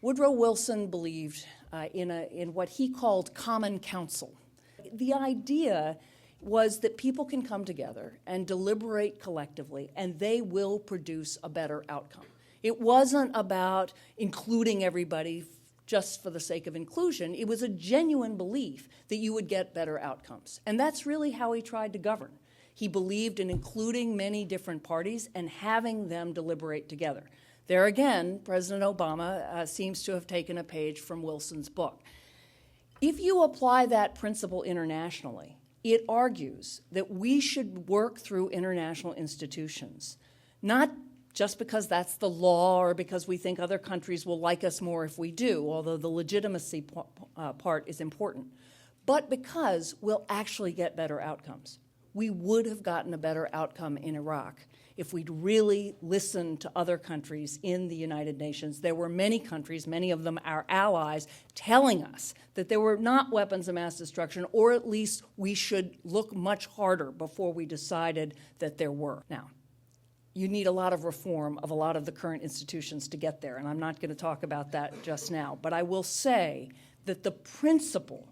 Woodrow Wilson believed in what he called common counsel. The idea was that people can come together and deliberate collectively, and they will produce a better outcome. It wasn't about including everybody just for the sake of inclusion. It was a genuine belief that you would get better outcomes. And that's really how he tried to govern. He believed in including many different parties and having them deliberate together. There again, President Obama seems to have taken a page from Wilson's book. If you apply that principle internationally, it argues that we should work through international institutions, not just because that's the law or because we think other countries will like us more if we do, although the legitimacy part is important, but because we'll actually get better outcomes. We would have gotten a better outcome in Iraq if we'd really listened to other countries in the United Nations. There were many countries, many of them our allies, telling us that there were not weapons of mass destruction, or at least we should look much harder before we decided that there were. Now, you need a lot of reform of a lot of the current institutions to get there, and I'm not going to talk about that just now. But I will say that the principle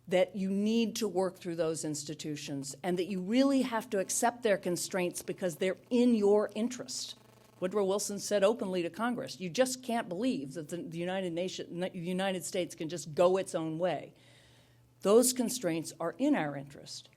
that you need to work through those institutions and that you really have to accept their constraints because they're in your interest. Woodrow Wilson said openly to Congress, you just can't believe that the United States can just go its own way. Those constraints are in our interest.